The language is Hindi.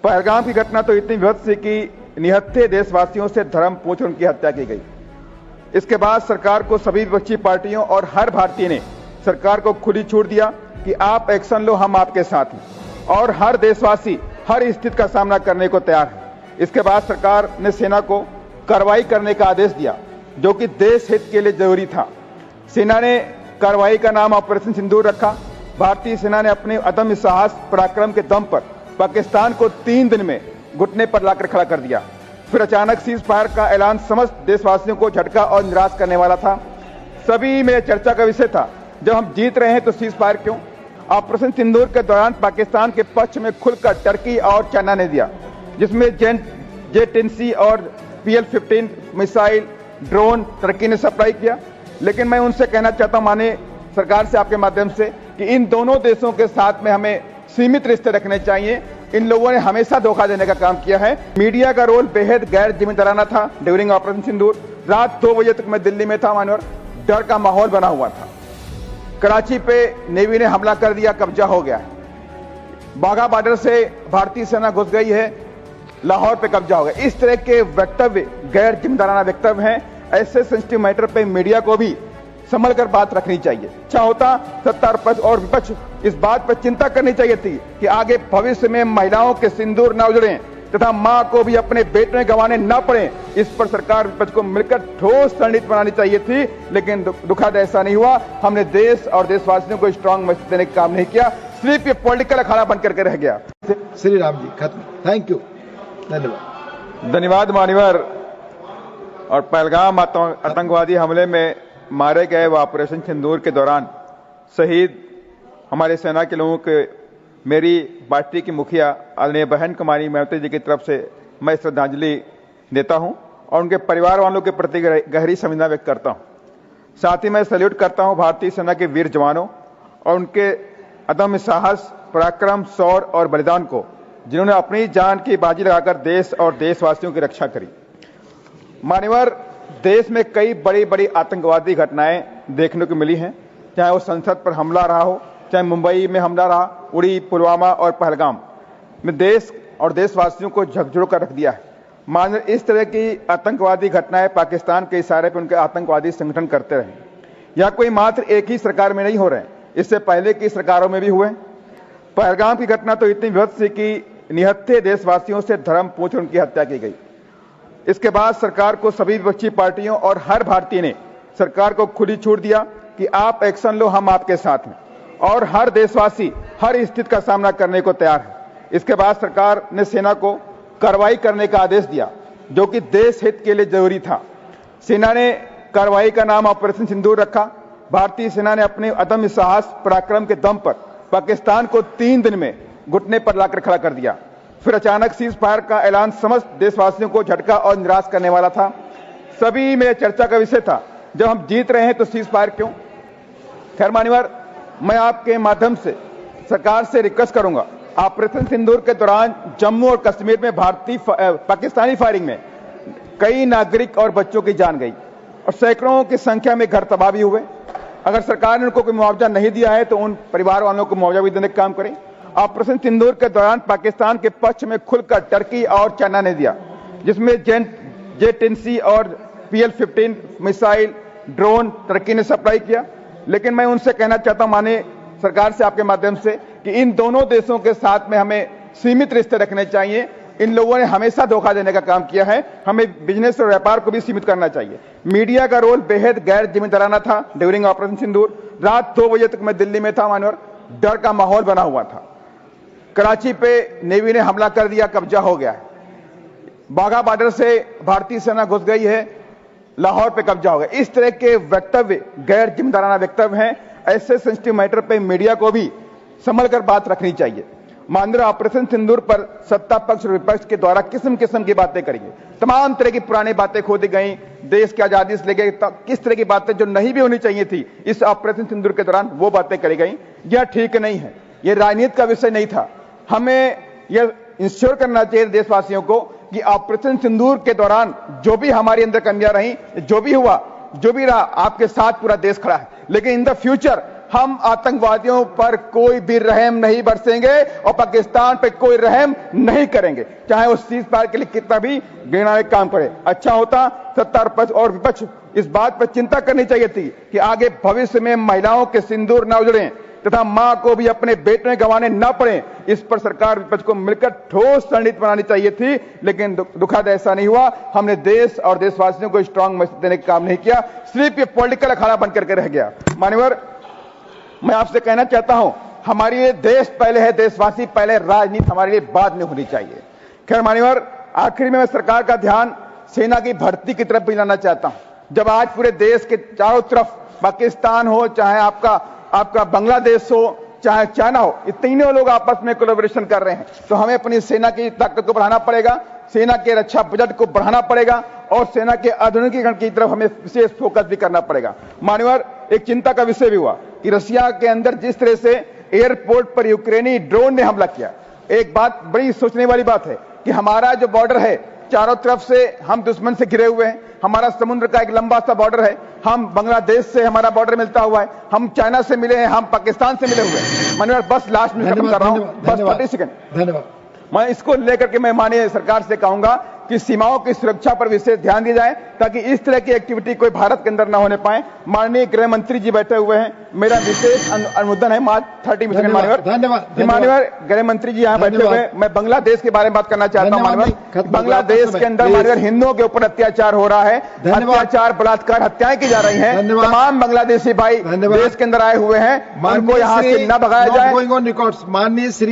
पहलगाम की घटना तो इतनी विभत्स थी कि निहत्थे देशवासियों से धर्म पूछकर उनकी हत्या की गई। इसके बाद सरकार को सभी विपक्षी पार्टियों और हर भारतीय ने सरकार को खुली छूट दिया कि आप एक्शन लो, हम आपके साथ हैं और हर देशवासी हर स्थिति का सामना करने को तैयार है। इसके बाद सरकार ने सेना को कार्रवाई करने का आदेश दिया, जो कि देश हित के लिए जरूरी था। सेना ने कार्रवाई का नाम ऑपरेशन सिंदूर रखा। भारतीय सेना ने अपने अदम्य साहस पराक्रम के दम पर पाकिस्तान को 3 दिन में घुटने पर लाकर खड़ा कर दिया। फिर अचानक सीज फायर का ऐलान समस्त देशवासियों को झटका और निराश करने वाला था। सभी में चर्चा का विषय था, जब हम जीत रहे हैं तो सीज फायर क्यों? ऑपरेशन सिंदूर के दौरान पाकिस्तान के पक्ष में खुलकर टर्की और चाइना ने दिया, जिसमें J-10C और PL-15 मिसाइल ड्रोन टर्की ने सप्लाई किया। लेकिन मैं उनसे कहना चाहता हूं, माननीय सरकार से आपके माध्यम से, कि इन दोनों देशों के साथ में हमें सीमित रिश्ते रखने चाहिए। इन लोगों ने हमेशा धोखा देने का काम किया है। मीडिया का रोल बेहद गैर जिम्मेदाराना था। ड्यूरिंग ऑपरेशन सिंदूर रात 2 बजे तक मैं दिल्ली में था, मानवर डर का माहौल बना हुआ था। कराची पे नेवी ने हमला कर दिया, कब्जा हो गया है। बाघा बॉर्डर से भारतीय सेना घुस गई है, लाहौर पे कब्जा हो गया। इस तरह के वक्तव्य गैर जिम्मेदाराना वक्तव्य हैं। ऐसे सेंसिटिव मैटर पे मीडिया को भी संभल कर बात रखनी चाहिए। अच्छा होता सत्ता और विपक्ष इस बात पर चिंता करनी चाहिए थी कि आगे भविष्य में महिलाओं के सिंदूर न उजड़े तथा मां को भी अपने बेटे गंवाने न पड़े। इस पर सरकार विपक्ष को मिलकर ठोस रणनीति बनानी चाहिए थी, लेकिन दुखद ऐसा नहीं हुआ। हमने देश और देशवासियों को स्ट्रांग मैसेज देने का काम नहीं किया, सिर्फ ये पॉलिटिकल अखाड़ा बन करके रह गया। श्री राम जी खत्म। थैंक यू, धन्यवाद मान्यवर। और पहलगाम आतंकवादी हमले में मारे गए व ऑपरेशन सिंदूर के दौरान शहीद हमारे सेना के लोगों के मेरी पार्टी की मुखिया आदरणीय बहन कुमारी मायावती जी की तरफ से मैं श्रद्धांजलि देता हूं और उनके परिवार वालों के प्रति गहरी संवेदना व्यक्त करता हूं। साथ ही मैं सैल्यूट करता हूं भारतीय सेना के वीर जवानों और उनके अदम्य साहस, पराक्रम, शौर्य और बलिदान को, जिन्होंने अपनी जान की बाजी लगाकर देश और देशवासियों की रक्षा करी। मान्यवर, देश में कई बड़ी बड़ी आतंकवादी घटनाएं देखने को मिली हैं, चाहे वो संसद पर हमला रहा हो, चाहे मुंबई में हमला रहा, उड़ी, पुलवामा और पहलगाम में देश और देशवासियों को झकझोर कर रख दिया है। मान्यवर, इस तरह की आतंकवादी घटनाएं पाकिस्तान के इशारे पर उनके आतंकवादी संगठन करते रहे। यह कोई मात्र एक ही सरकार में नहीं हो रहे, इससे पहले की सरकारों में भी हुए। पहलगाम की घटना तो इतनी विभत्स थी कि निहत्थे देशवासियों से धर्म पूछकर उनकी हत्या की गई। इसके बाद सरकार को सभी विपक्षी पार्टियों और हर भारतीय ने सरकार को खुली छूट दिया कि आप एक्शन लो, हम आपके साथ हैं और हर देशवासी हर स्थिति का सामना करने को तैयार है। इसके बाद सरकार ने सेना को कार्रवाई करने का आदेश दिया, जो कि देश हित के लिए जरूरी था। सेना ने कार्रवाई का नाम ऑपरेशन सिंदूर रखा। भारतीय सेना ने अपने अदम्य साहस, पराक्रम के दम पर पाकिस्तान को 3 दिन में घुटने पर लाकर खड़ा कर दिया। फिर अचानक सीज फायर का ऐलान समस्त देशवासियों को झटका और निराश करने वाला था। सभी में चर्चा का विषय था, जब हम जीत रहे हैं तो सीज फायर क्यों? खैर मान्यवर, मैं आपके माध्यम से सरकार से रिक्वेस्ट करूंगा, ऑपरेशन सिंदूर के दौरान जम्मू और कश्मीर में पाकिस्तानी फायरिंग में कई नागरिक और बच्चों की जान गई और सैकड़ों की संख्या में घर तबाह भी हुए। अगर सरकार ने उनको कोई मुआवजा नहीं दिया है तो उन परिवार वालों को मुआवजा भी देने का काम करें। ऑपरेशन सिंदूर के दौरान पाकिस्तान के पक्ष में खुलकर टर्की और चाइना ने दिया, जिसमें J-10C और PL-15 मिसाइल ड्रोन टर्की ने सप्लाई किया। लेकिन मैं उनसे कहना चाहता हूं, माननीय सरकार से आपके माध्यम से, कि इन दोनों देशों के साथ में हमें सीमित रिश्ते रखने चाहिए। इन लोगों ने हमेशा धोखा देने का काम किया है। हमें बिजनेस और व्यापार को भी सीमित करना चाहिए। मीडिया का रोल बेहद गैर जिम्मेदाराना था। ड्यूरिंग ऑपरेशन सिंदूर रात 2 बजे तक मैं दिल्ली में था, मानवर डर का माहौल बना हुआ था। कराची पे नेवी ने हमला कर दिया, कब्जा हो गया है। बाघा बॉर्डर से भारतीय सेना घुस गई है, लाहौर पे कब्जा हो गया। इस तरह के वक्तव्य गैर जिम्मेदाराना वक्तव्य हैं। ऐसे सेंसिटिव मैटर पे मीडिया को भी संभल कर बात रखनी चाहिए। माननीय ऑपरेशन सिंदूर पर सत्ता पक्ष और विपक्ष के द्वारा किस्म किस्म की बातें करी गई। तमाम तरह की पुरानी बातें खोदी गई, देश की आजादी से लेकर किस तरह की बातें जो नहीं भी होनी चाहिए थी इस ऑपरेशन सिंदूर के दौरान वो बातें करी गई। यह ठीक नहीं है, यह राजनीति का विषय नहीं था। हमें यह इंश्योर करना चाहिए देशवासियों को कि ऑपरेशन सिंदूर के दौरान जो भी हमारे अंदर कमियां रही, जो भी हुआ, जो भी रहा, आपके साथ पूरा देश खड़ा है। लेकिन इन द फ्यूचर हम आतंकवादियों पर कोई भी रहम नहीं बरसेंगे और पाकिस्तान पे कोई रहम नहीं करेंगे, चाहे उस चीज पार के लिए कितना भी गिनाने काम करे। अच्छा होता सत्ता पक्ष और विपक्ष इस बात पर चिंता करनी चाहिए थी कि आगे भविष्य में महिलाओं के सिंदूर न उजड़े तथा मां को भी अपने बेटे गंवाने न पड़े। इस पर सरकार विपक्ष को मिलकर ठोस रणनीति बनानी चाहिए थी, लेकिन दुखद ऐसा नहीं हुआ। हमने देश और देशवासियों को स्ट्रांग मैसेज देने का काम नहीं किया, सिर्फ ये पॉलिटिकल अखाड़ा बन करके रह गया। मान्यवर, मैं आपसे कहना चाहता हूं, हमारे लिए देश पहले है, देशवासी पहले, राजनीति हमारे लिए बाद में होनी चाहिए। खैर मान्यवर, आखिर में मैं सरकार का ध्यान सेना की भर्ती की तरफ भी लाना चाहता हूं। जब आज पूरे देश के चारों तरफ पाकिस्तान हो, चाहे आपका बांग्लादेश हो, चाहे चाइना हो, ये तीनों लोग आपस में कोलैबोरेशन कर रहे हैं, तो हमें अपनी सेना की ताकत को बढ़ाना पड़ेगा, सेना के रक्षा बजट को बढ़ाना पड़ेगा और सेना के आधुनिकीकरण की तरफ हमें विशेष फोकस भी करना पड़ेगा। मान्यवर, एक चिंता का विषय भी हुआ कि रशिया के अंदर जिस तरह से एयरपोर्ट पर यूक्रेनी ड्रोन ने हमला किया, एक बात बड़ी सोचने वाली बात है कि हमारा जो बॉर्डर है चारों तरफ से हम दुश्मन से घिरे हुए हैं, हमारा समुद्र का एक लंबा सा बॉर्डर है, हम बांग्लादेश से हमारा बॉर्डर मिलता हुआ है, हम चाइना से मिले हैं, हम पाकिस्तान से मिले हुए हैं। माननीय, बस लास्ट में खत्म कर रहा हूं, बस 30 सेकंड। धन्यवाद। मैं इसको लेकर के मैं माननीय सरकार से कहूंगा कि सीमाओं की सुरक्षा पर विशेष ध्यान दिया जाए ताकि इस तरह की एक्टिविटी कोई भारत के अंदर न होने पाए। माननीय गृह मंत्री जी बैठे हुए हैं, मेरा विशेष अनुमोदन है, मात्र 30 सेकंड। मान्यवर गृह मंत्री जी यहाँ बैठे हुए हैं, मैं बांग्लादेश के बारे में बात करना चाहता हूँ। मान्यवर, बांग्लादेश के अंदर मान्यवर हिंदुओं के ऊपर अत्याचार हो रहा है, अत्याचार, बलात्कार, हत्याएं की जा रही हैं। तमाम बांग्लादेशी भाई देश के अंदर आए हुए हैं, उनको यहाँ से न भगाया जाए। माननीय श्री